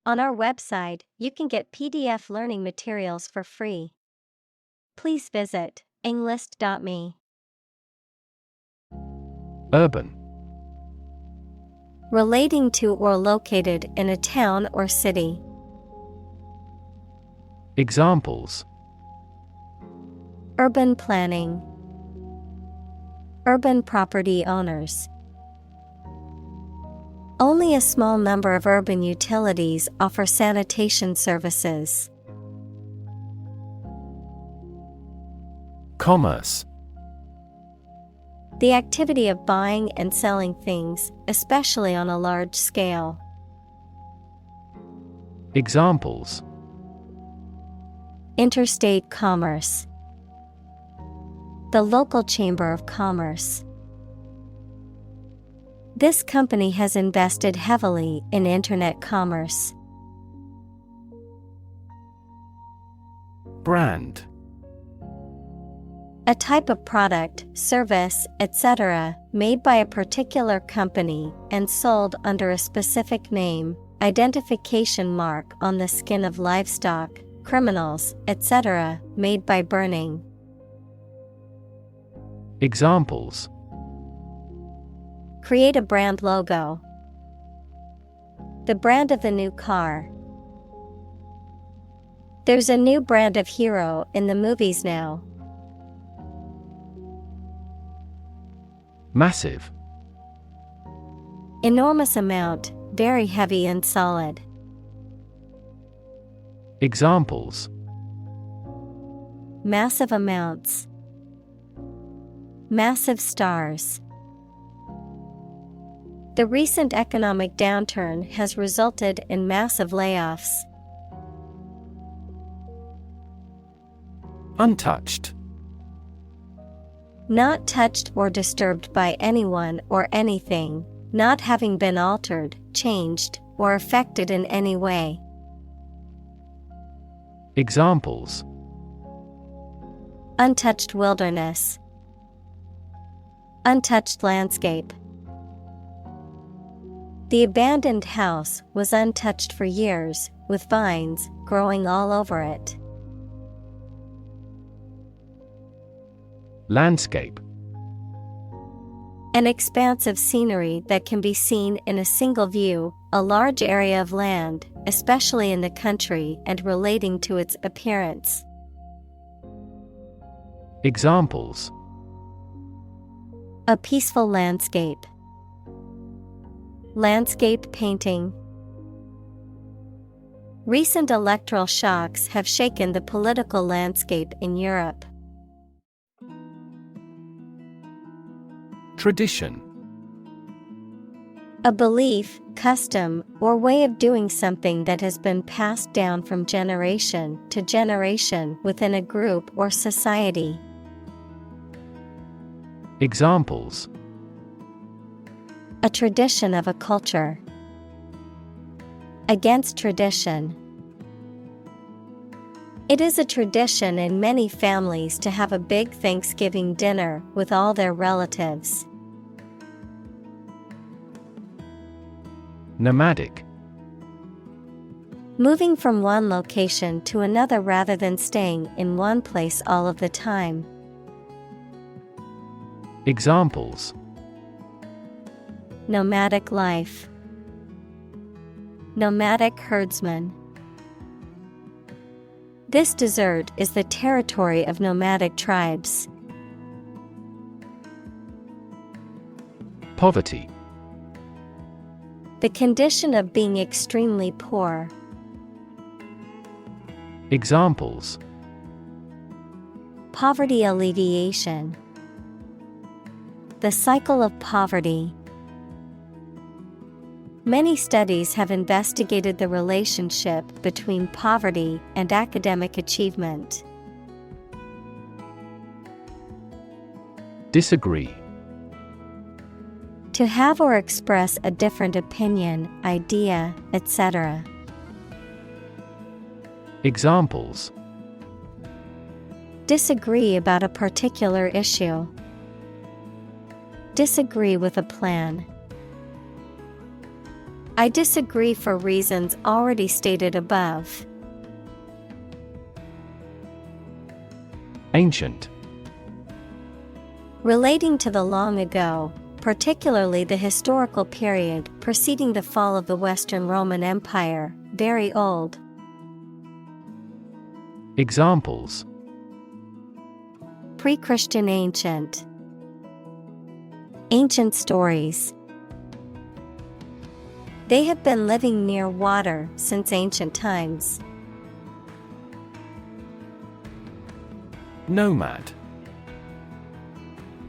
On our website, you can get PDF learning materials for free. Please visit englist.me. Urban. Relating to or located in a town or city. Examples: Urban planning. Urban property owners. Only a small number of urban utilities offer sanitation services. Commerce. The activity of buying and selling things, especially on a large scale. Examples: Interstate commerce. The local chamber of commerce. This company has invested heavily in internet commerce. Brand. A type of product, service, etc., made by a particular company and sold under a specific name, identification mark on the skin of livestock, criminals, etc., made by burning. Examples: Create a brand logo. The brand of the new car. There's a new brand of hero in the movies now. Massive. Enormous amount, very heavy and solid. Examples: Massive amounts. Massive stars. The recent economic downturn has resulted in massive layoffs. Untouched. Not touched or disturbed by anyone or anything, not having been altered, changed, or affected in any way. Examples: Untouched wilderness. Untouched landscape. The abandoned house was untouched for years, with vines growing all over it. Landscape. An expanse of scenery that can be seen in a single view, a large area of land, especially in the country and relating to its appearance. Examples: A peaceful landscape. Landscape painting. Recent electoral shocks have shaken the political landscape in Europe. Tradition. A belief, custom, or way of doing something that has been passed down from generation to generation within a group or society. Examples: A tradition of a culture. Against tradition. It is a tradition in many families to have a big Thanksgiving dinner with all their relatives. Nomadic. Moving from one location to another rather than staying in one place all of the time. Examples: Nomadic life. Nomadic herdsman. This desert is the territory of nomadic tribes. Poverty. The condition of being extremely poor. Examples: Poverty alleviation. The cycle of poverty. Many studies have investigated the relationship between poverty and academic achievement. Disagree. To have or express a different opinion, idea, etc. Examples: Disagree about a particular issue. Disagree with a plan. I disagree for reasons already stated above. Ancient. Relating to the long ago, particularly the historical period preceding the fall of the Western Roman Empire, very old. Examples: Pre-Christian ancient. Ancient stories. They have been living near water since ancient times. Nomad.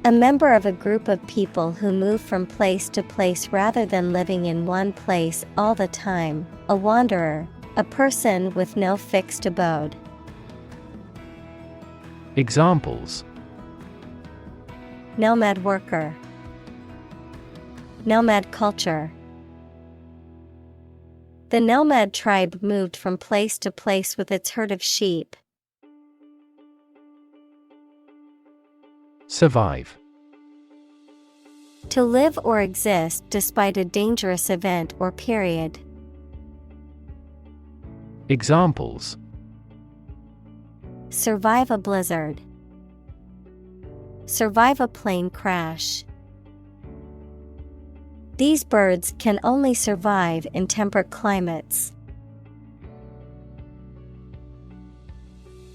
A member of a group of people who move from place to place rather than living in one place all the time. A wanderer, a person with no fixed abode. Examples: Nomad worker. Nomad culture. The nomad tribe moved from place to place with its herd of sheep. Survive. To live or exist despite a dangerous event or period. Examples: Survive a blizzard. Survive a plane crash. These birds can only survive in temperate climates.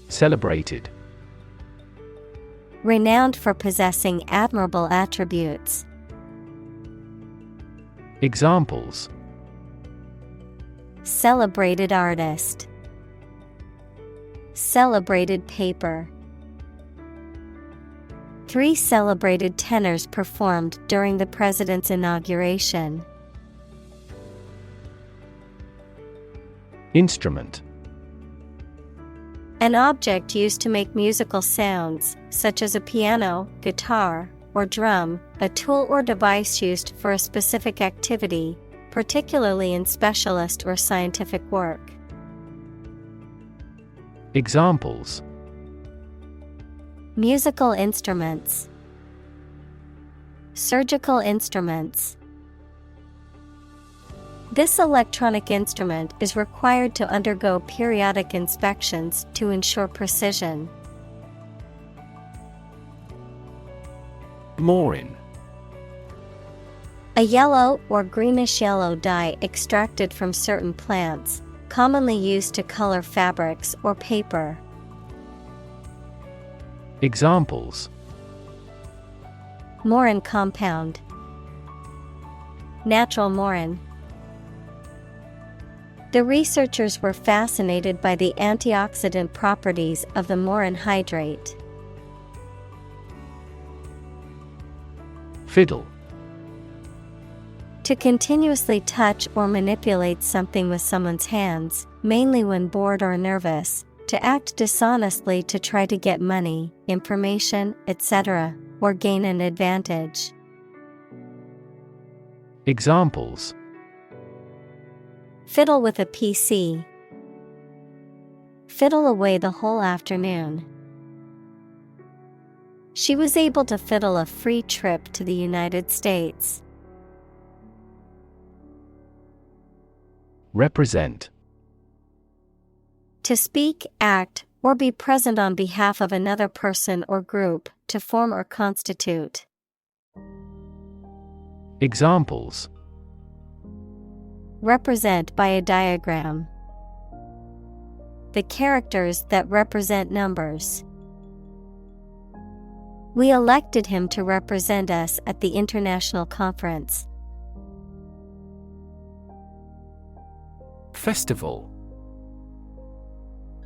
Celebrated. Renowned for possessing admirable attributes. Examples: Celebrated artist. Celebrated paper. 3 celebrated tenors performed during the president's inauguration. Instrument. An object used to make musical sounds, such as a piano, guitar, or drum, a tool or device used for a specific activity, particularly in specialist or scientific work. Examples: Musical instruments. Surgical instruments. This electronic instrument is required to undergo periodic inspections to ensure precision. Morin. A yellow or greenish-yellow dye extracted from certain plants, commonly used to color fabrics or paper. Examples: Morin compound. Natural morin. The researchers were fascinated by the antioxidant properties of the morin hydrate. Fiddle. To continuously touch or manipulate something with someone's hands, mainly when bored or nervous. To act dishonestly to try to get money, information, etc., or gain an advantage. Examples: Fiddle with a PC. Fiddle away the whole afternoon. She was able to fiddle a free trip to the United States. Represent. To speak, act, or be present on behalf of another person or group, to form or constitute. Examples: Represent by a diagram. The characters that represent numbers. We elected him to represent us at the international conference. Festival.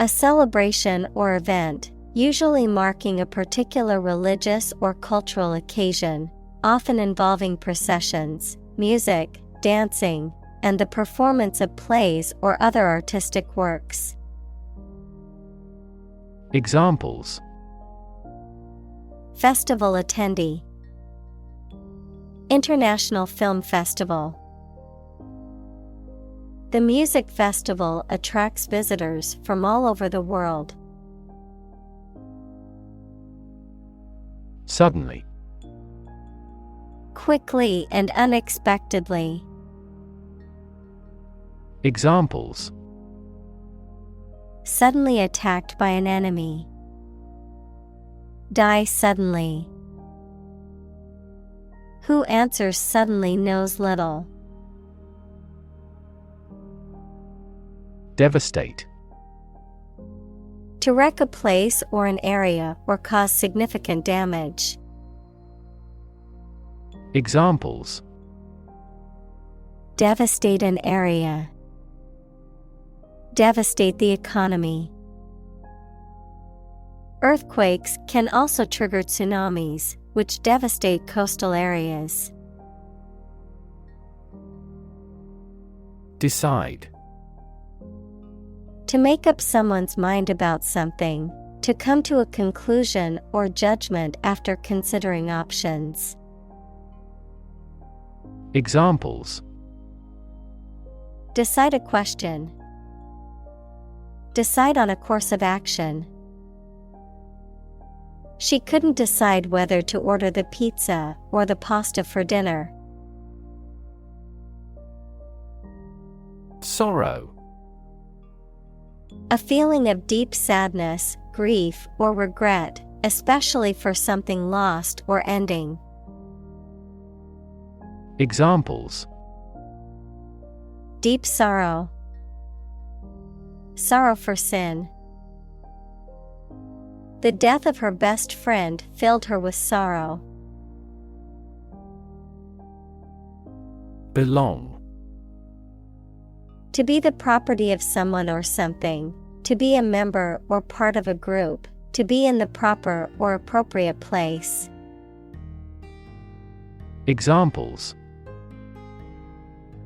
A celebration or event, usually marking a particular religious or cultural occasion, often involving processions, music, dancing, and the performance of plays or other artistic works. Examples: Festival attendee. International Film Festival. The music festival attracts visitors from all over the world. Suddenly. Quickly and unexpectedly. Examples: suddenly attacked by an enemy. Die suddenly. Who answers suddenly knows little. Devastate. To wreck a place or an area or cause significant damage. Examples: devastate an area. Devastate the economy. Earthquakes can also trigger tsunamis, which devastate coastal areas. Decide. To make up someone's mind about something, to come to a conclusion or judgment after considering options. Examples: decide a question. Decide on a course of action. She couldn't decide whether to order the pizza or the pasta for dinner. Sorrow. A feeling of deep sadness, grief, or regret, especially for something lost or ending. Examples: deep sorrow. Sorrow for sin. The death of her best friend filled her with sorrow. Belong. To be the property of someone or something, to be a member or part of a group, to be in the proper or appropriate place. Examples: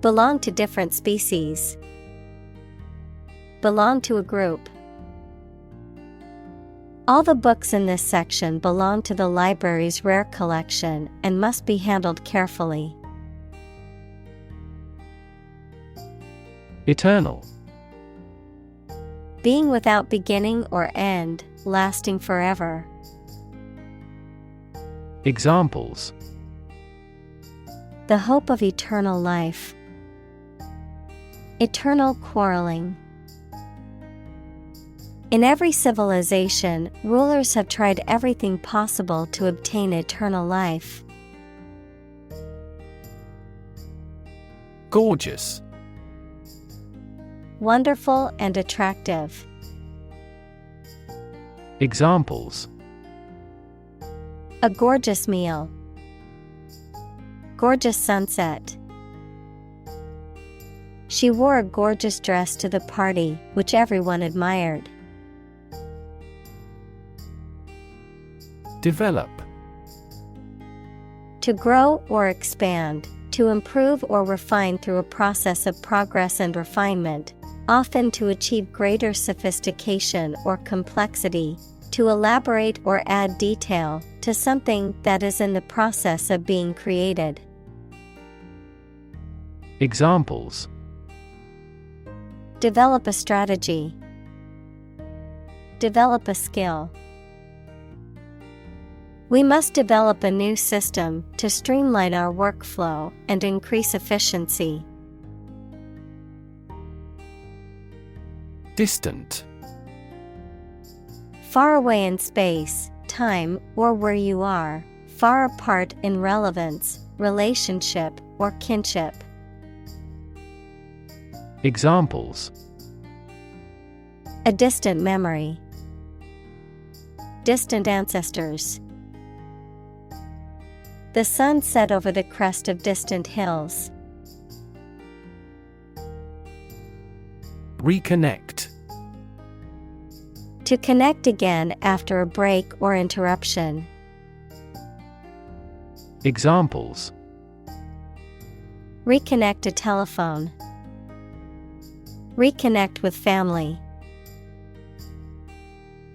belong to different species. Belong to a group. All the books in this section belong to the library's rare collection and must be handled carefully. Eternal. Being without beginning or end, lasting forever. Examples: the hope of eternal life. Eternal quarreling. In every civilization, rulers have tried everything possible to obtain eternal life. Gorgeous. Wonderful and attractive. Examples: a gorgeous meal. Gorgeous sunset. She wore a gorgeous dress to the party, which everyone admired. Develop. To grow or expand, to improve or refine through a process of progress and refinement, often to achieve greater sophistication or complexity, to elaborate or add detail to something that is in the process of being created. Examples: develop a strategy. Develop a skill. We must develop a new system to streamline our workflow and increase efficiency. Distant. Far away in space, time, or where you are, far apart in relevance, relationship, or kinship. Examples: a distant memory. Distant ancestors. The sun set over the crest of distant hills. Reconnect. To connect again after a break or interruption. Examples: reconnect a telephone. Reconnect with family.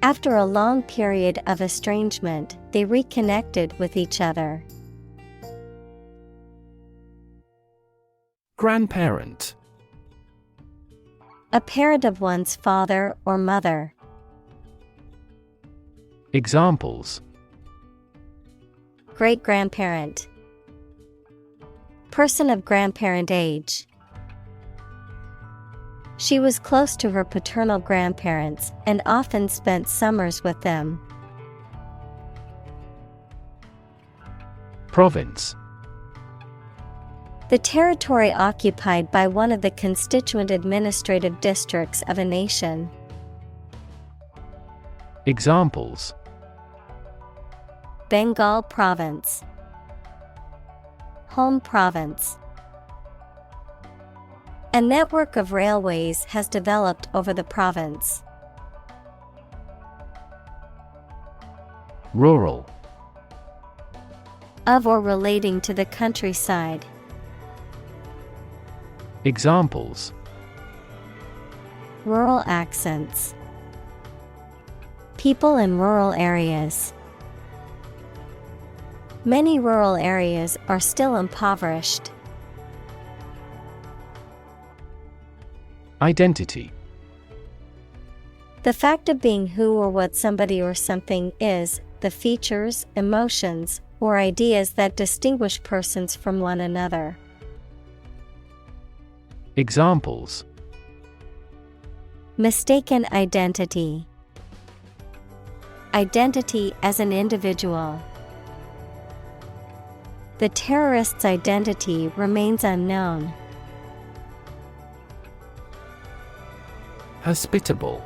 After a long period of estrangement, they reconnected with each other. Grandparent. A parent of one's father or mother. Examples: great-grandparent. Person of grandparent age. She was close to her paternal grandparents and often spent summers with them. Province. The territory occupied by one of the constituent administrative districts of a nation. Examples: Bengal Province, Home Province. A network of railways has developed over the province. Rural. Of or relating to the countryside. Examples: Rural accents. People in rural areas. Many rural areas are still impoverished. Identity. The fact of being who or what somebody or something is, the features, emotions, or ideas that distinguish persons from one another. Examples: Mistaken identity. Identity as an individual. The terrorist's identity remains unknown. Hospitable.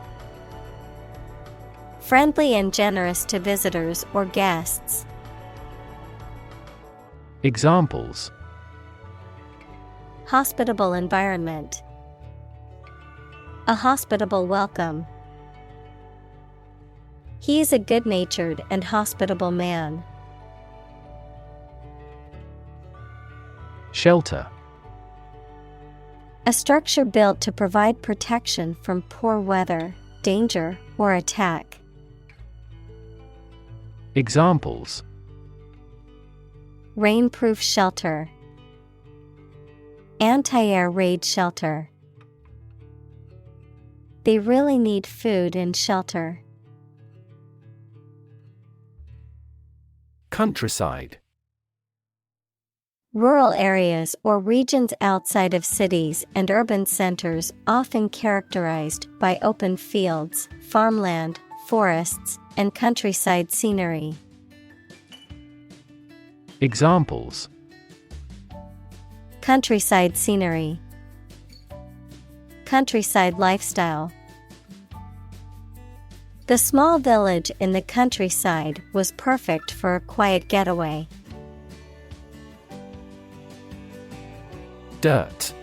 Friendly and generous to visitors or guests. Examples: Hospitable environment. A hospitable welcome. He is a good-natured and hospitable man. Shelter. A structure built to provide protection from poor weather, danger, or attack. Examples: Rainproof shelter. Anti-air raid shelter. They really need food and shelter. Countryside. Rural areas or regions outside of cities and urban centers, often characterized by open fields, farmland, forests, and countryside scenery. Examples: Countryside scenery. Countryside lifestyle. The small village in the countryside was perfect for a quiet getaway. Dirt.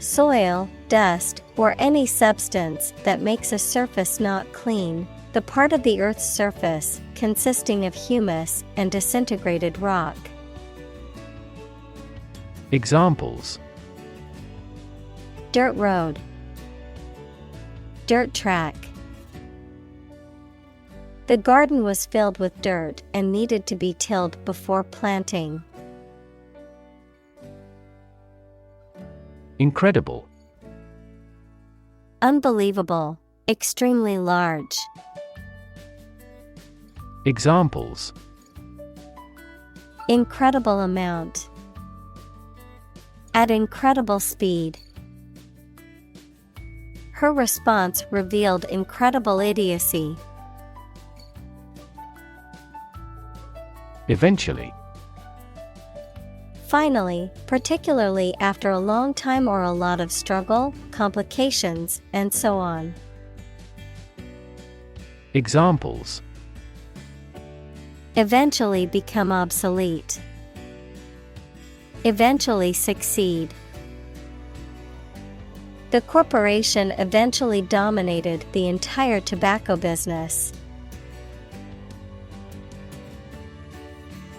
Soil, dust, or any substance that makes a surface not clean, the part of the Earth's surface consisting of humus and disintegrated rock. Examples: Dirt road. Dirt track. The garden was filled with dirt and needed to be tilled before planting. Incredible. Unbelievable, extremely large. Examples: Incredible amount. At incredible speed. Her response revealed incredible idiocy. Eventually. Finally, particularly after a long time or a lot of struggle, complications, and so on. Examples: Eventually become obsolete. Eventually succeed. The corporation eventually dominated the entire tobacco business.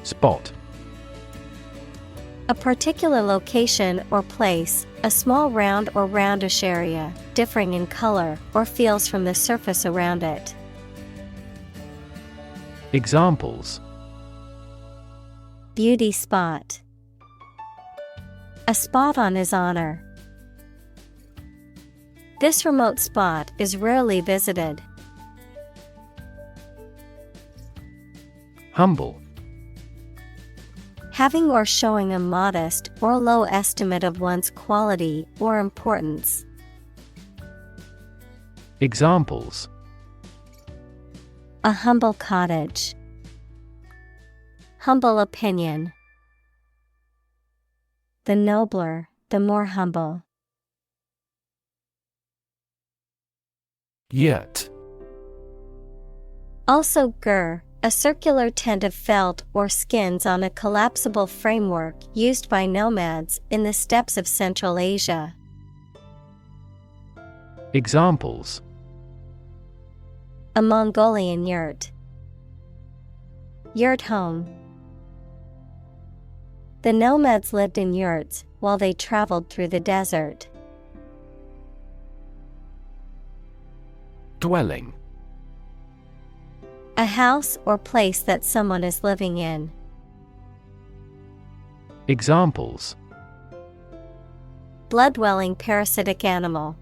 Spot. A particular location or place, a small round or roundish area, differing in color or feels from the surface around it. Examples: Beauty spot. A spot on his honor. This remote spot is rarely visited. Humble. Having or showing a modest or low estimate of one's quality or importance. Examples: A humble cottage. Humble opinion. The nobler, the more humble. Yurt. Also gur, a circular tent of felt or skins on a collapsible framework used by nomads in the steppes of Central Asia. Examples: A Mongolian yurt. Yurt home. The nomads lived in yurts while they traveled through the desert. Dwelling. A house or place that someone is living in. Examples: Blood-dwelling parasitic animal.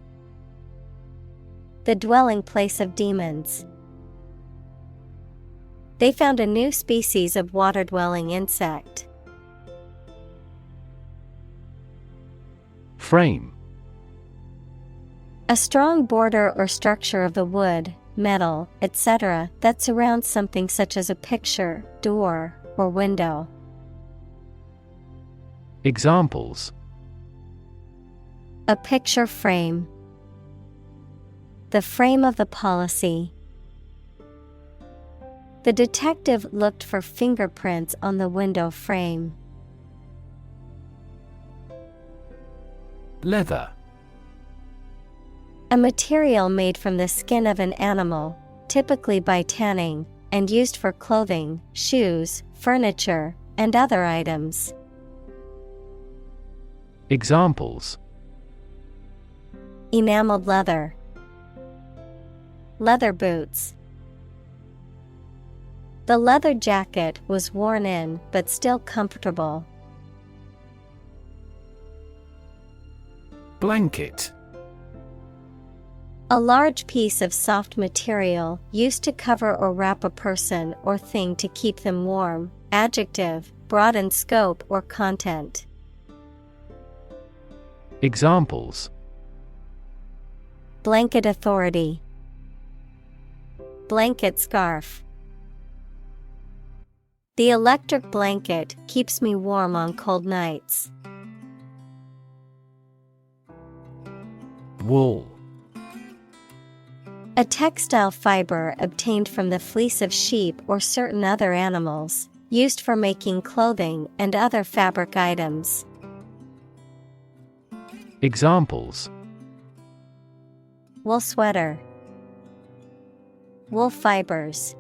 The dwelling place of demons. They found a new species of water-dwelling insect. Frame. A strong border or structure of the wood, metal, etc. that surrounds something such as a picture, door, or window. Examples: A picture frame. The frame of the policy. The detective looked for fingerprints on the window frame. Leather. A material made from the skin of an animal, typically by tanning, and used for clothing, shoes, furniture, and other items. Examples: Enameled leather. Leather boots. The leather jacket was worn in but still comfortable. Blanket. A large piece of soft material used to cover or wrap a person or thing to keep them warm. Adjective, broad in scope or content. Examples: Blanket authority. Blanket scarf. The electric blanket keeps me warm on cold nights. Wool. A textile fiber obtained from the fleece of sheep or certain other animals, used for making clothing and other fabric items. Examples: Wool sweater. Wool fibers.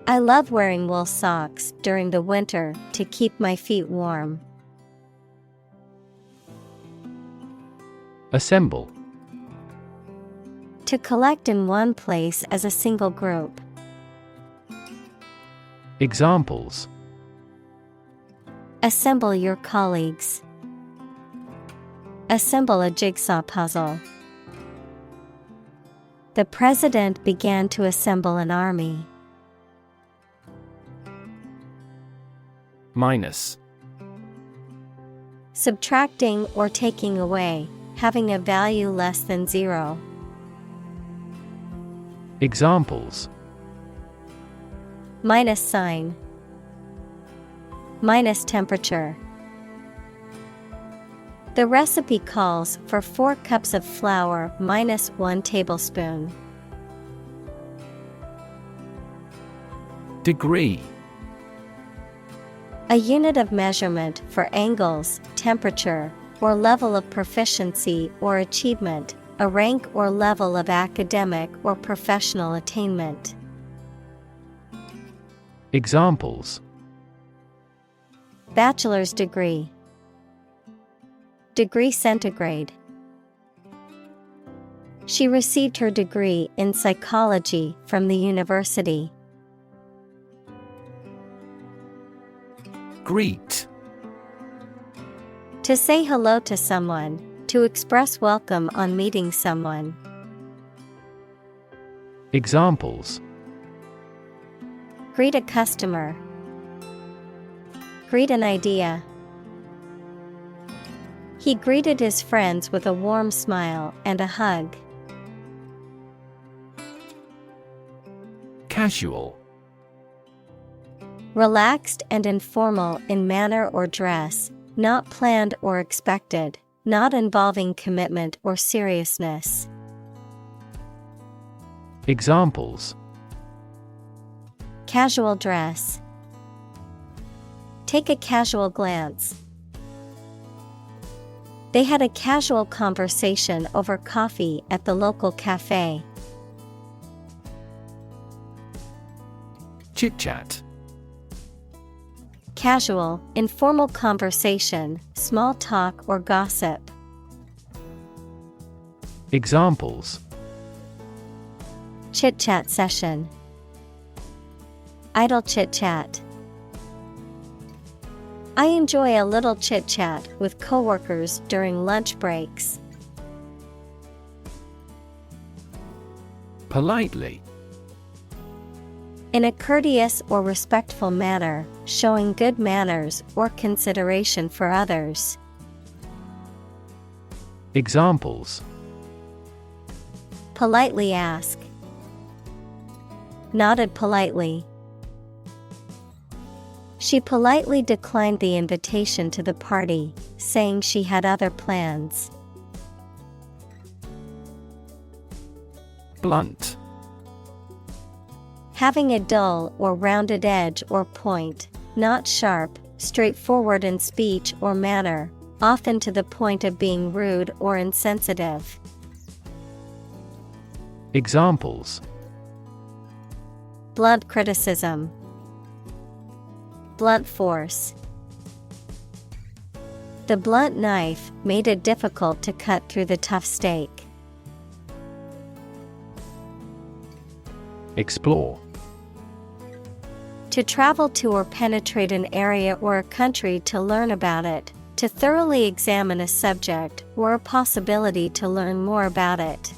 I love wearing wool socks during the winter to keep my feet warm. Assemble. To collect in one place as a single group. Examples: Assemble your colleagues. Assemble a jigsaw puzzle. The president began to assemble an army. Minus. Subtracting or taking away, having a value less than zero. Examples: Minus sign. Minus temperature. The recipe calls for 4 cups of flour minus 1 tablespoon. Degree. A unit of measurement for angles, temperature, or level of proficiency or achievement, a rank or level of academic or professional attainment. Examples: Bachelor's degree. Degree centigrade. She received her degree in psychology from the university. Greet. To say hello to someone, to express welcome on meeting someone. Examples: Greet a customer. Greet an idea. He greeted his friends with a warm smile and a hug. Casual. Relaxed and informal in manner or dress, not planned or expected, not involving commitment or seriousness. Examples: Casual dress. Take a casual glance. They had a casual conversation over coffee at the local cafe. Chit-chat. Casual, informal conversation, small talk or gossip. Examples: Chit-chat session. Idle chit-chat. I enjoy a little chit-chat with coworkers during lunch breaks. Politely. In a courteous or respectful manner, showing good manners or consideration for others. Examples: Politely ask. Nodded politely. She politely declined the invitation to the party, saying she had other plans. Blunt. Having a dull or rounded edge or point, not sharp, straightforward in speech or manner, often to the point of being rude or insensitive. Examples: Blunt criticism. Blunt force. The blunt knife made it difficult to cut through the tough steak. Explore. To travel to or penetrate an area or a country to learn about it, to thoroughly examine a subject or a possibility to learn more about it.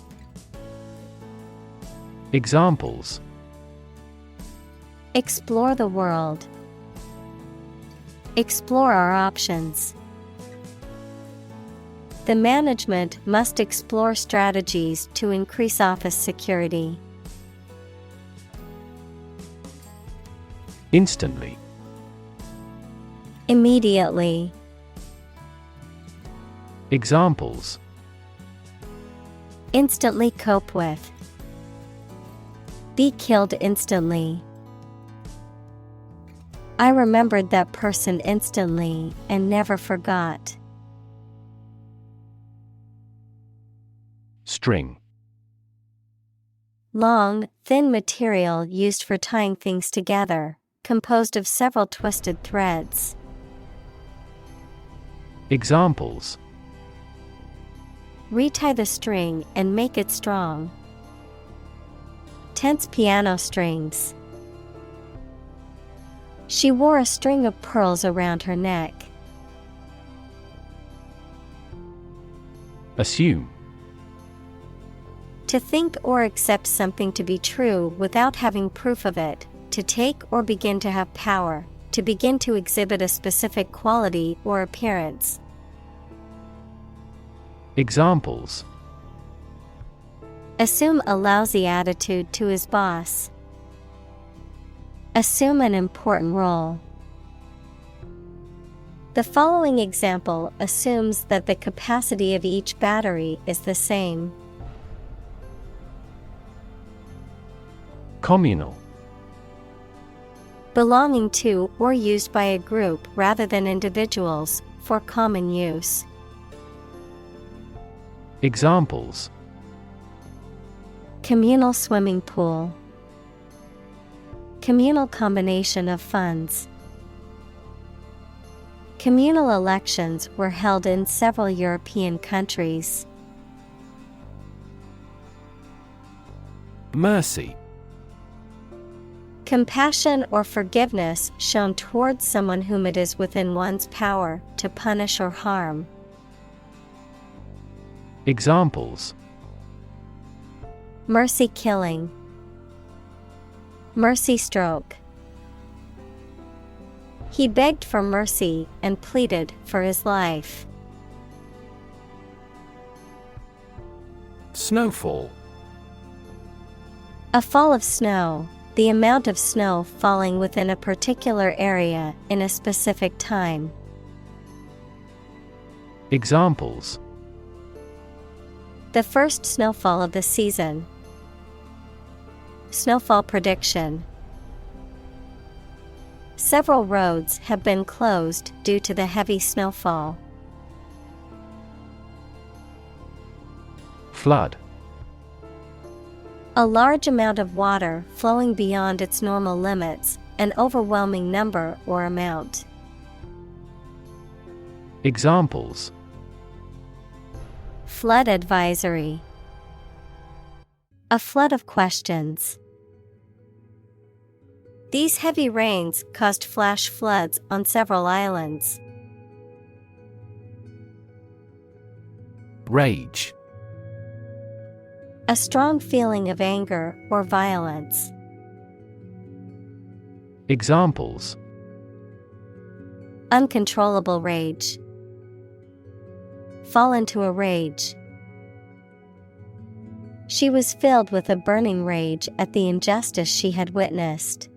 Examples: Explore the world. Explore our options. The management must explore strategies to increase office security. Instantly. Immediately. Examples: Instantly cope with. Be killed instantly. I remembered that person instantly and never forgot. String. Long, thin material used for tying things together, composed of several twisted threads. Examples: Retie the string and make it strong. Tense piano strings. She wore a string of pearls around her neck. Assume. To think or accept something to be true without having proof of it, to take or begin to have power, to begin to exhibit a specific quality or appearance. Examples: Assume a lousy attitude to his boss. Assume an important role. The following example assumes that the capacity of each battery is the same. Communal. Belonging to or used by a group rather than individuals, for common use. Examples: Communal swimming pool. Communal combination of funds. Communal elections were held in several European countries. Mercy. Compassion or forgiveness shown towards someone whom it is within one's power to punish or harm. Examples: Mercy killing. Mercy stroke. He begged for mercy and pleaded for his life. Snowfall. A fall of snow, the amount of snow falling within a particular area in a specific time. Examples: The first snowfall of the season. Snowfall prediction. Several roads have been closed due to the heavy snowfall. Flood. A large amount of water flowing beyond its normal limits, an overwhelming number or amount. Examples: Flood advisory. A flood of questions. These heavy rains caused flash floods on several islands. Rage. A strong feeling of anger or violence. Examples: Uncontrollable rage. Fall into a rage. She was filled with a burning rage at the injustice she had witnessed.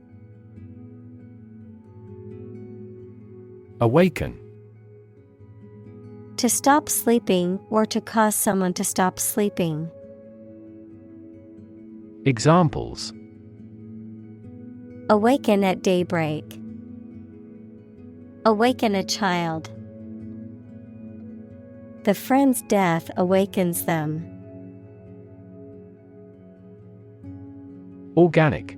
Awaken. To stop sleeping or to cause someone to stop sleeping. Examples: Awaken at daybreak. Awaken a child. The friend's death awakens them. Organic.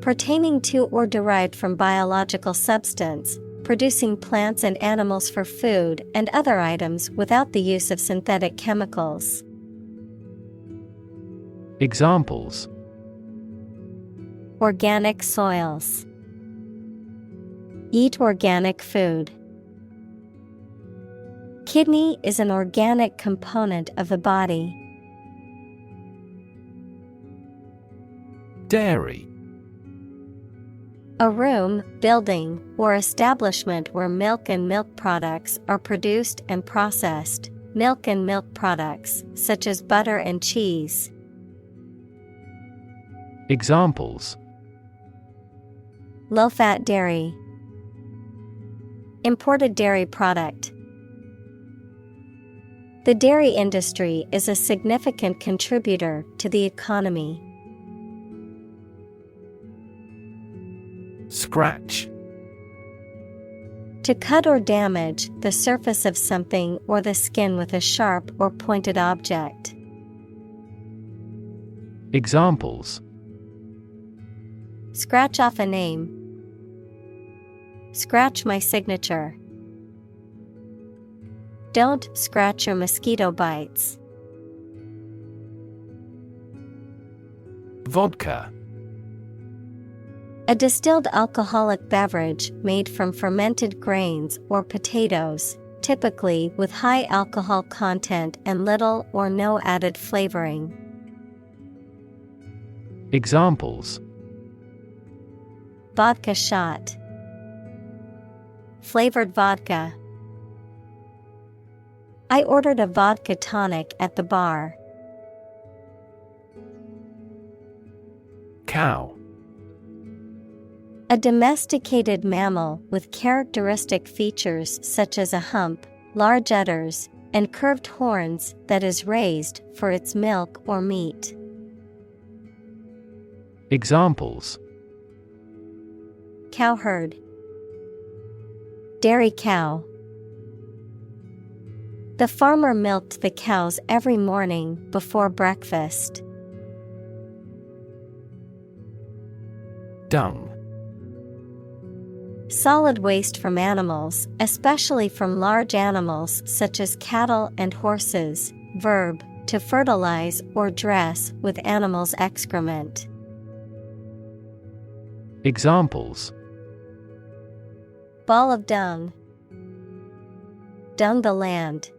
Pertaining to or derived from biological substance, producing plants and animals for food and other items without the use of synthetic chemicals. Examples: Organic soils. Eat organic food. Kidney is an organic component of the body. Dairy. A room, building, or establishment where milk and milk products are produced and processed. Milk and milk products, such as butter and cheese. Examples: Low-fat dairy. Imported dairy product. The dairy industry is a significant contributor to the economy. Scratch. To cut or damage the surface of something or the skin with a sharp or pointed object. Examples: Scratch off a name. Scratch my signature. Don't scratch your mosquito bites. Vodka. A distilled alcoholic beverage made from fermented grains or potatoes, typically with high alcohol content and little or no added flavoring. Examples: Vodka shot. Flavored vodka. I ordered a vodka tonic at the bar. Cow. A domesticated mammal with characteristic features such as a hump, large udders, and curved horns that is raised for its milk or meat. Examples: Cowherd. Dairy cow. The farmer milked the cows every morning before breakfast. Dung. Solid waste from animals, especially from large animals such as cattle and horses. Verb, to fertilize or dress with animals' excrement. Examples: Ball of dung. Dung the land.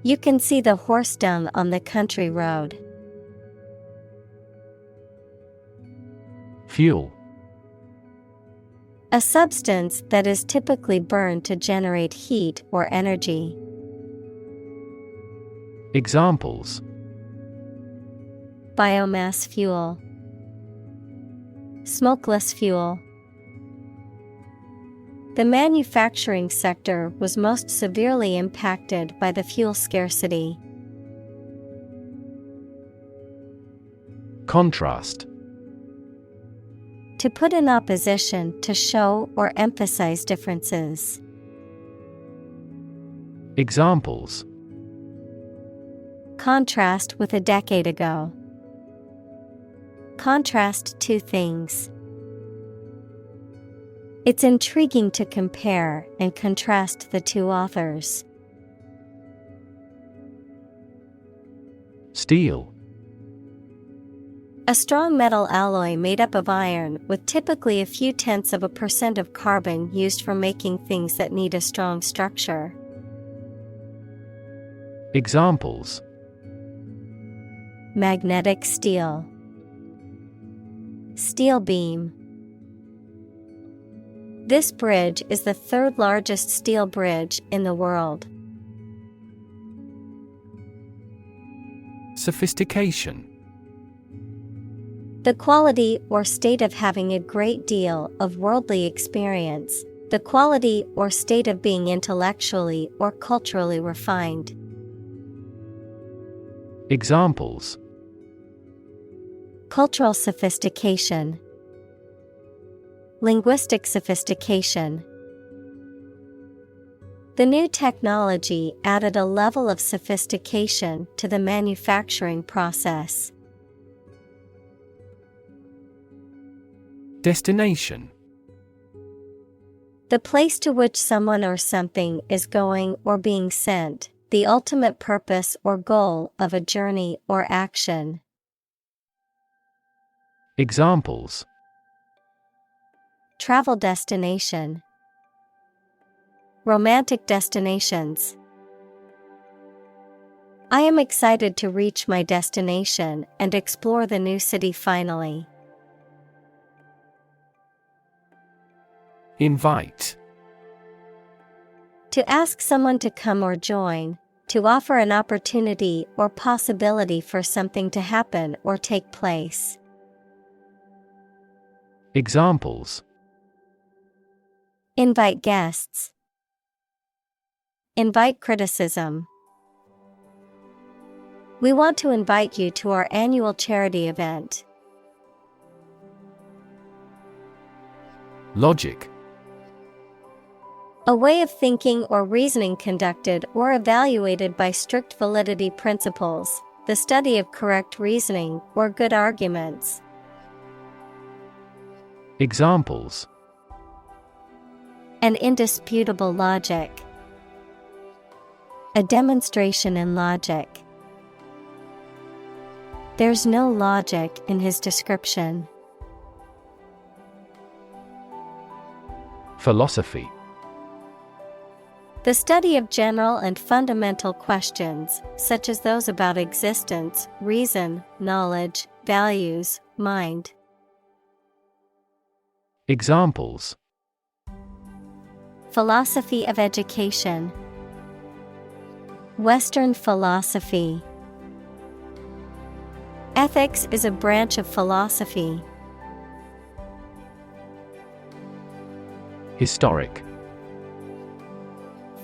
You can see the horse dung on the country road. Fuel. A substance that is typically burned to generate heat or energy. Examples: Biomass fuel. Smokeless fuel. The manufacturing sector was most severely impacted by the fuel scarcity. Contrast. To put in opposition to show or emphasize differences. Examples: Contrast with a decade ago. Contrast two things. It's intriguing to compare and contrast the two authors. Steel. A strong metal alloy made up of iron with typically a few tenths of a % of carbon used for making things that need a strong structure. Examples: Magnetic steel. Steel beam. This bridge is the third largest steel bridge in the world. Sophistication. The quality or state of having a great deal of worldly experience, the quality or state of being intellectually or culturally refined. Examples: Cultural sophistication. Linguistic sophistication. The new technology added a level of sophistication to the manufacturing process. Destination. The place to which someone or something is going or being sent, the ultimate purpose or goal of a journey or action. Examples: Travel destination. Romantic destinations. I am excited to reach my destination and explore the new city finally. Invite. To ask someone to come or join, to offer an opportunity or possibility for something to happen or take place. Examples: Invite guests. Invite criticism. We want to invite you to our annual charity event. Logic. A way of thinking or reasoning conducted or evaluated by strict validity principles, the study of correct reasoning or good arguments. Examples: An indisputable logic. A demonstration in logic. There's no logic in his description. Philosophy. The study of general and fundamental questions, such as those about existence, reason, knowledge, values, mind. Examples: Philosophy of education. Western philosophy. Ethics is a branch of philosophy. Historic.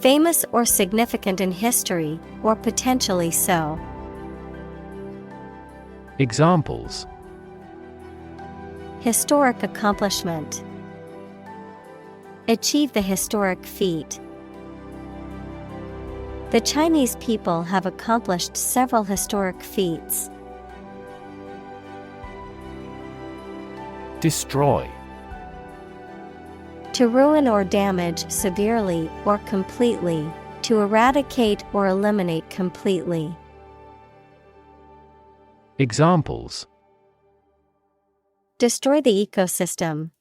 Famous or significant in history, or potentially so. Examples: Historic accomplishment. Achieve the historic feat. The Chinese people have accomplished several historic feats. Destroy. To ruin or damage severely or completely, to eradicate or eliminate completely. Examples: Destroy the ecosystem.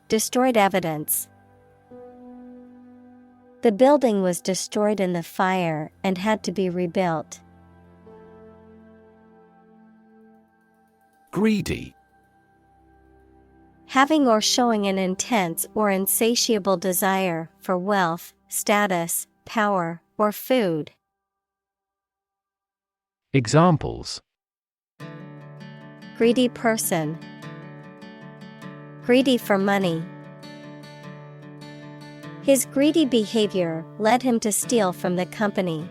Destroyed evidence. The building was destroyed in the fire and had to be rebuilt. Greedy. having or showing an intense or insatiable desire for wealth, status, power, or food. Examples: Greedy person. Greedy for money. His greedy behavior led him to steal from the company.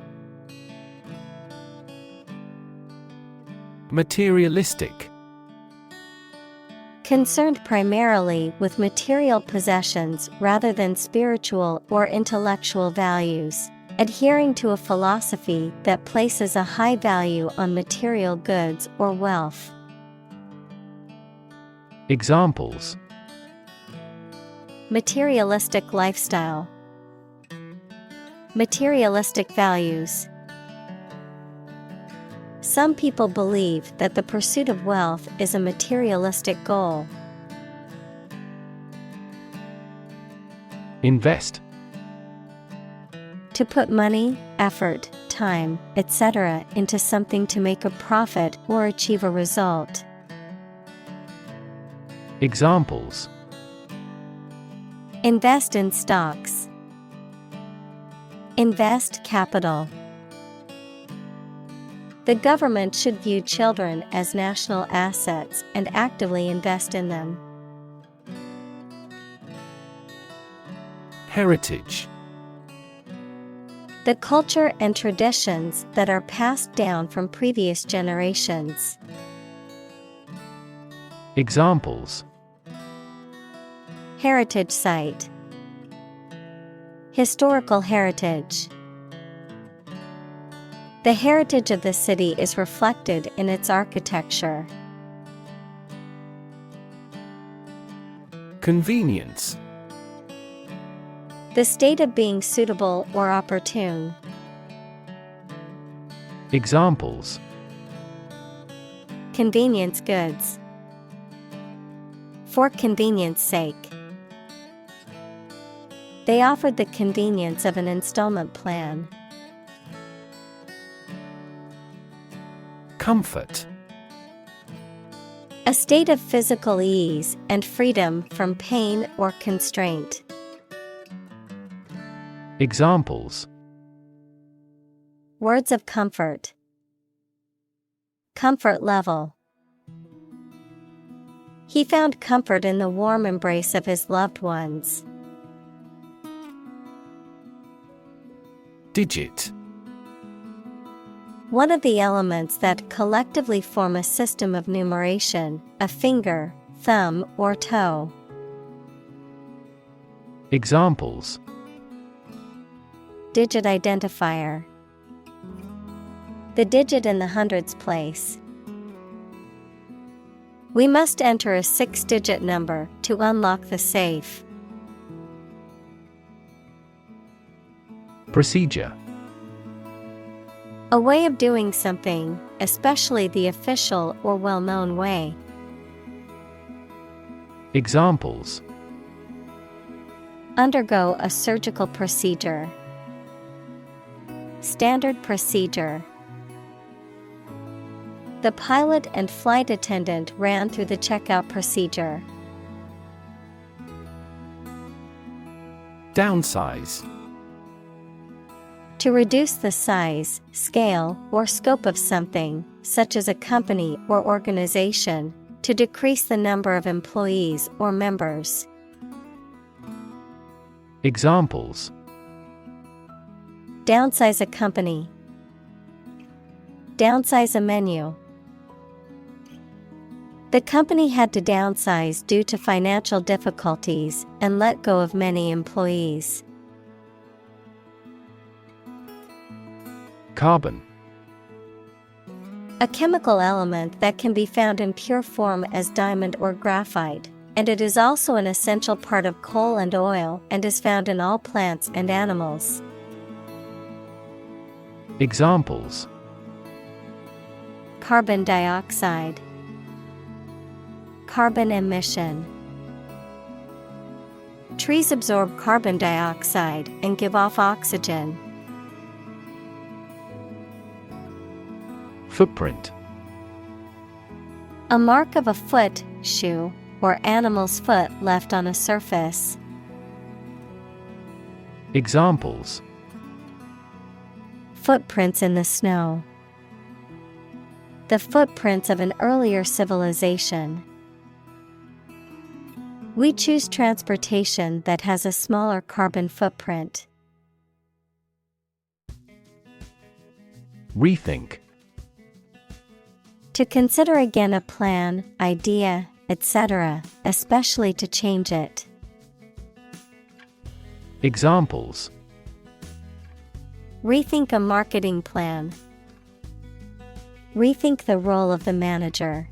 Materialistic. Concerned primarily with material possessions rather than spiritual or intellectual values, adhering to a philosophy that places a high value on material goods or wealth. Examples: Materialistic lifestyle. Materialistic values. Some people believe that the pursuit of wealth is a materialistic goal. Invest. To put money, effort, time, etc. into something to make a profit or achieve a result. Examples: Invest in stocks. Invest capital. The government should view children as national assets and actively invest in them. Heritage. The culture and traditions that are passed down from previous generations. Examples: Heritage site. Historical heritage. The heritage of the city is reflected in its architecture. Convenience. The state of being suitable or opportune. Examples: Convenience goods. For convenience sake. They offered the convenience of an installment plan. Comfort. A state of physical ease and freedom from pain or constraint. Examples: Words of comfort. Comfort level. He found comfort in the warm embrace of his loved ones. Digit. One of the elements that collectively form a system of numeration, a finger, thumb, or toe. Examples: Digit identifier. The digit in the hundreds place. We must enter a 6-digit number to unlock the safe. Procedure. A way of doing something, especially the official or well-known way. Examples: Undergo a surgical procedure. Standard procedure. The pilot and flight attendant ran through the checkout procedure. Downsize. To reduce the size, scale, or scope of something, such as a company or organization, to decrease the number of employees or members. Examples: Downsize a company. Downsize a menu. The company had to downsize due to financial difficulties and let go of many employees. Carbon. A chemical element that can be found in pure form as diamond or graphite, and it is also an essential part of coal and oil and is found in all plants and animals. Examples: Carbon dioxide. Carbon emission. Trees absorb carbon dioxide and give off oxygen. Footprint. A mark of a foot, shoe, or animal's foot left on a surface. Examples: Footprints in the snow. The footprints of an earlier civilization. We choose transportation that has a smaller carbon footprint. Rethink. To consider again a plan, idea, etc., especially to change it. Examples: Rethink a marketing plan. Rethink the role of the manager.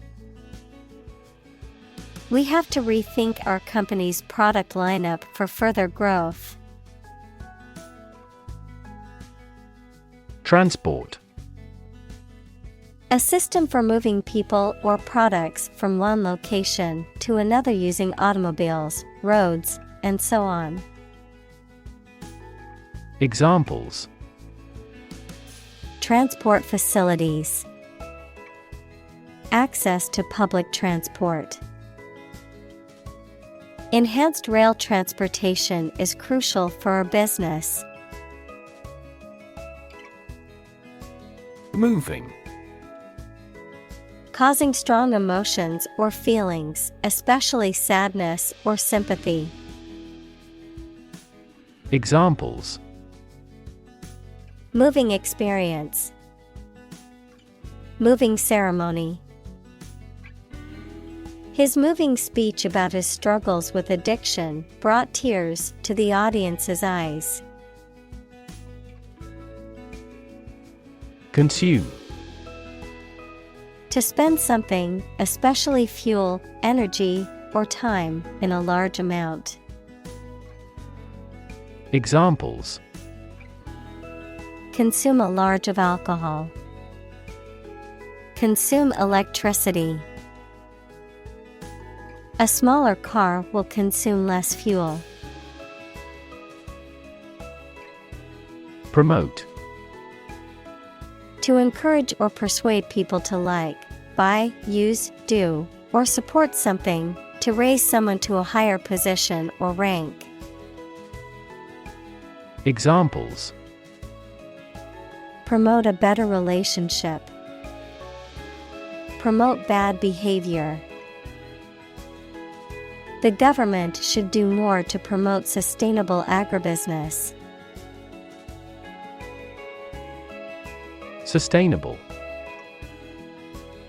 We have to rethink our company's product lineup for further growth. Transport. A system for moving people or products from one location to another using automobiles, roads, and so on. Examples: Transport facilities. Access to public transport. Enhanced rail transportation is crucial for our business. Moving. Causing strong emotions or feelings, especially sadness or sympathy. Examples: Moving experience. Moving ceremony. His moving speech about his struggles with addiction brought tears to the audience's eyes. Consume. To spend something, especially fuel, energy, or time, in a large amount. Examples: Consume a large of alcohol. Consume electricity. A smaller car will consume less fuel. Promote. To encourage or persuade people to like, buy, use, do, or support something, to raise someone to a higher position or rank. Examples: Promote a better relationship. Promote bad behavior. The government should do more to promote sustainable agribusiness. Sustainable.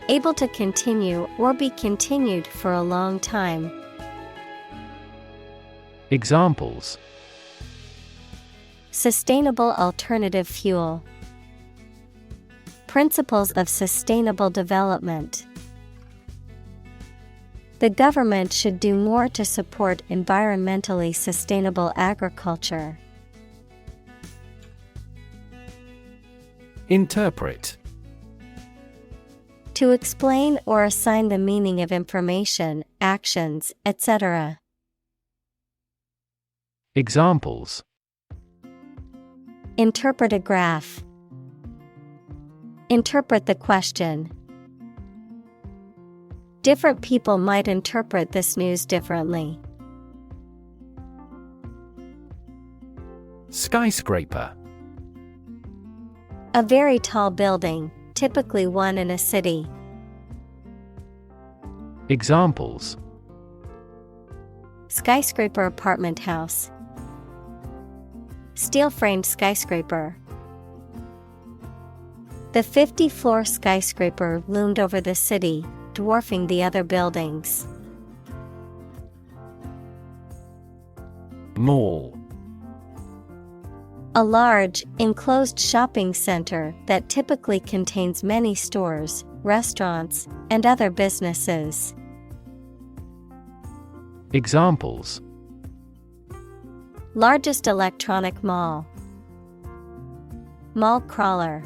Able to continue or be continued for a long time. Examples: Sustainable alternative fuel. Principles of sustainable development. The government should do more to support environmentally sustainable agriculture. Interpret. To explain or assign the meaning of information, actions, etc. Examples: Interpret a graph. Interpret the question. Different people might interpret this news differently. Skyscraper. A very tall building, typically one in a city. Examples: Skyscraper apartment house. Steel-framed skyscraper. The 50-floor skyscraper loomed over the city, dwarfing the other buildings. Mall. A large, enclosed shopping center that typically contains many stores, restaurants, and other businesses. Examples: Largest electronic mall. Mall crawler.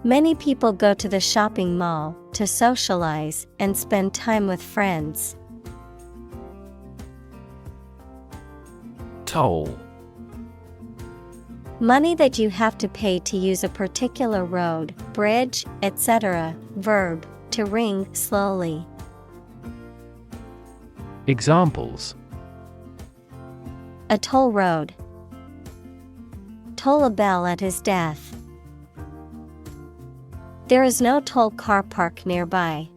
Many people go to the shopping mall to socialize and spend time with friends. Toll. Money that you have to pay to use a particular road, bridge, etc. Verb, to ring slowly. Examples: a toll road. Toll a bell at his death. There is no toll car park nearby.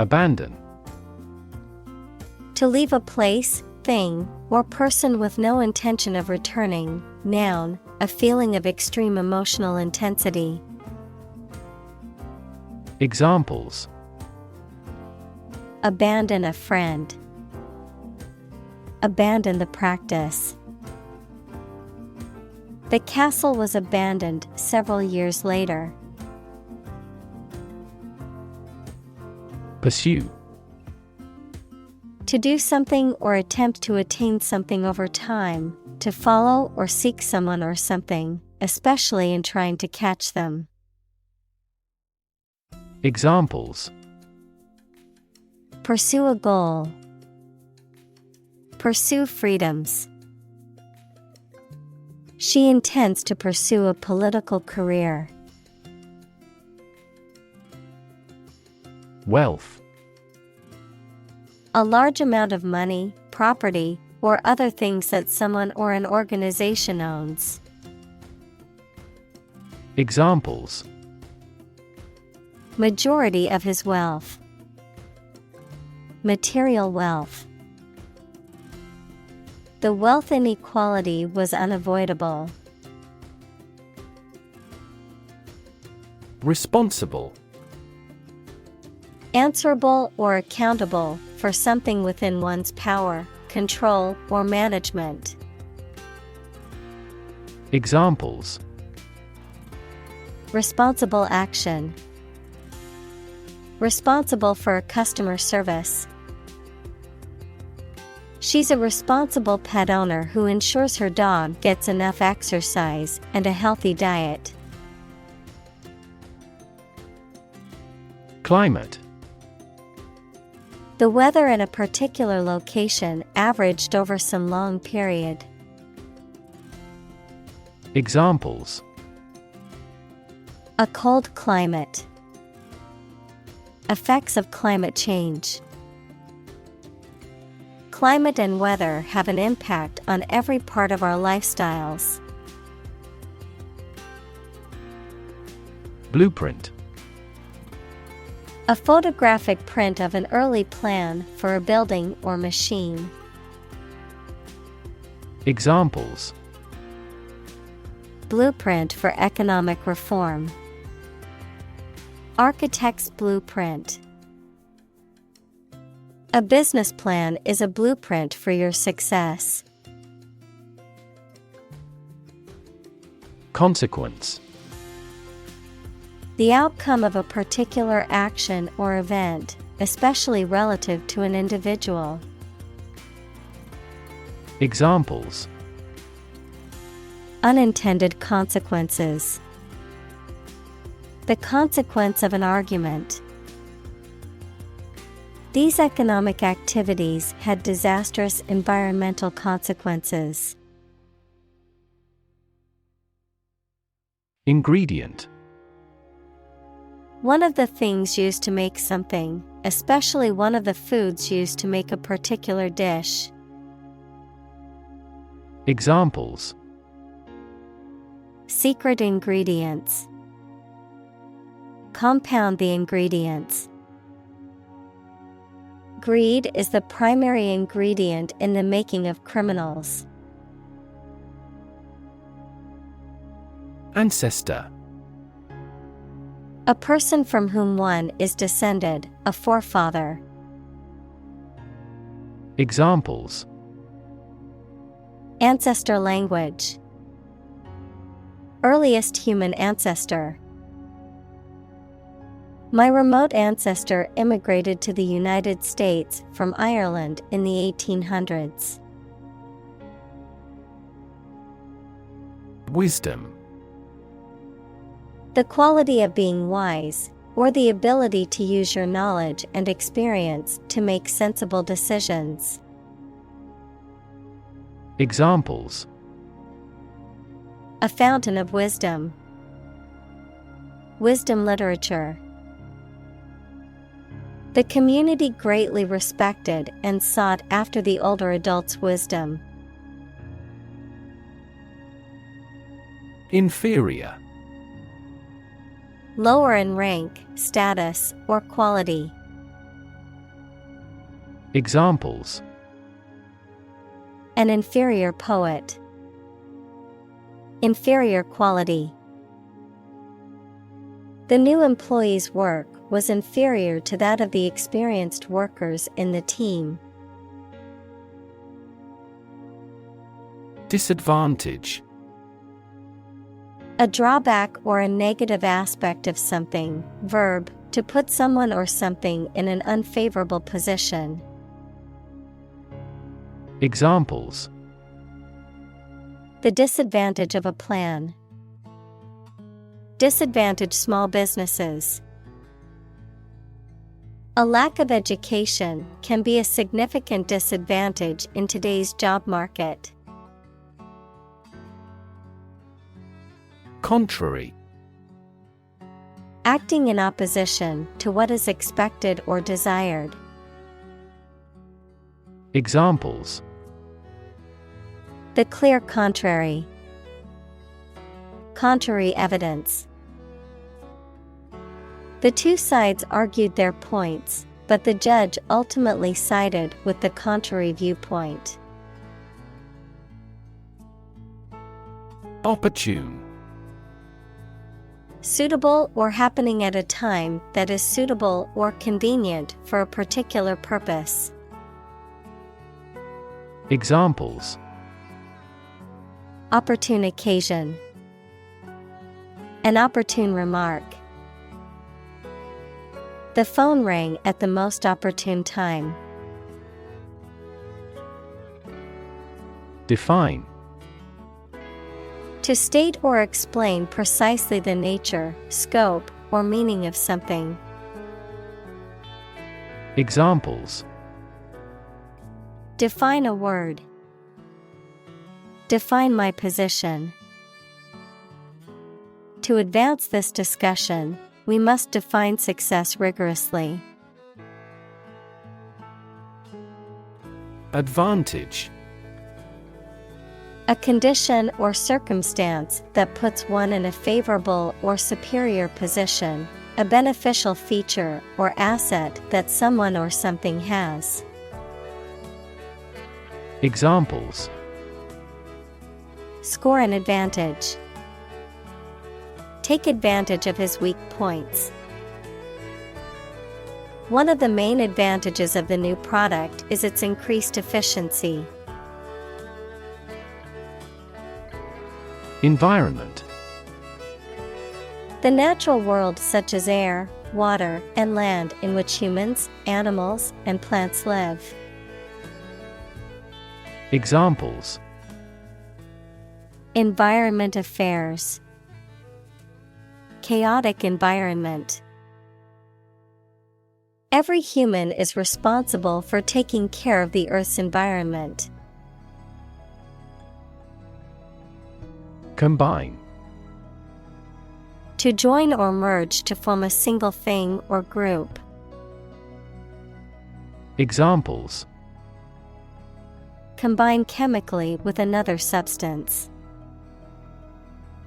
Abandon. To leave a place, thing, or person with no intention of returning. Noun, a feeling of extreme emotional intensity. Examples: Abandon a friend. Abandon the practice. The castle was abandoned several years later. Pursue. To do something or attempt to attain something over time, to follow or seek someone or something, especially in trying to catch them. Examples: Pursue a goal. Pursue freedoms. She intends to pursue a political career. Wealth. A large amount of money, property, or other things that someone or an organization owns. Examples: Majority of his wealth. Material wealth. The wealth inequality was unavoidable. Responsible. Answerable or accountable for something within one's power, control, or management. Examples: Responsible action. Responsible for customer service. She's a responsible pet owner who ensures her dog gets enough exercise and a healthy diet. Climate. The weather in a particular location averaged over some long period. Examples: A cold climate. Effects of climate change. Climate and weather have an impact on every part of our lifestyles. Blueprint. A photographic print of an early plan for a building or machine. Examples: Blueprint for economic reform. Architect's blueprint. A business plan is a blueprint for your success. Consequence. The outcome of a particular action or event, especially relative to an individual. Examples: Unintended consequences. The consequence of an argument. These economic activities had disastrous environmental consequences. Ingredient. One of the things used to make something, especially one of the foods used to make a particular dish. Examples: Secret ingredients. Compound the ingredients. Greed is the primary ingredient in the making of criminals. Ancestor. A person from whom one is descended, a forefather. Examples: Ancestor language. Earliest human ancestor. My remote ancestor immigrated to the United States from Ireland in the 1800s. Wisdom. The quality of being wise, or the ability to use your knowledge and experience to make sensible decisions. Examples: A fountain of wisdom. Wisdom literature. The community greatly respected and sought after the older adult's wisdom. Inferior. Lower in rank, status, or quality. Examples: An inferior poet. Inferior quality. The new employee's work was inferior to that of the experienced workers in the team. Disadvantage. A drawback or a negative aspect of something. Verb, to put someone or something in an unfavorable position. Examples: The disadvantage of a plan. Disadvantage small businesses. A lack of education can be a significant disadvantage in today's job market. Contrary. Acting in opposition to what is expected or desired. Examples: The clear contrary. Contrary evidence. The two sides argued their points, but the judge ultimately sided with the contrary viewpoint. Opportune. Suitable or happening at a time that is suitable or convenient for a particular purpose. Examples: Opportune occasion. An opportune remark. The phone rang at the most opportune time. Define. To state or explain precisely the nature, scope, or meaning of something. Examples: Define a word. Define my position. To advance this discussion, we must define success rigorously. Advantage. A condition or circumstance that puts one in a favorable or superior position, a beneficial feature or asset that someone or something has. Examples: Score an advantage. Take advantage of his weak points. One of the main advantages of the new product is its increased efficiency. Environment. The natural world such as air, water, and land in which humans, animals, and plants live. Examples: Environment affairs. Chaotic environment. Every human is responsible for taking care of the Earth's environment. Combine. To join or merge to form a single thing or group. Examples: Combine chemically with another substance.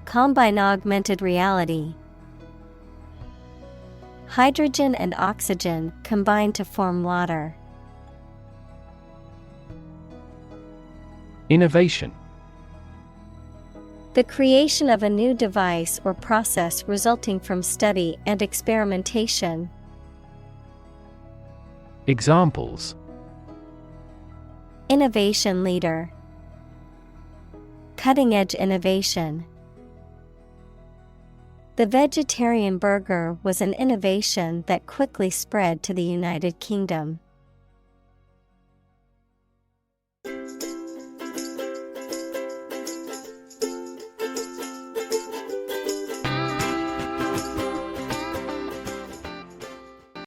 Combine augmented reality. Hydrogen and oxygen combine to form water. Innovation. The creation of a new device or process resulting from study and experimentation. Examples: Innovation leader. Cutting-edge innovation. The vegetarian burger was an innovation that quickly spread to the United Kingdom.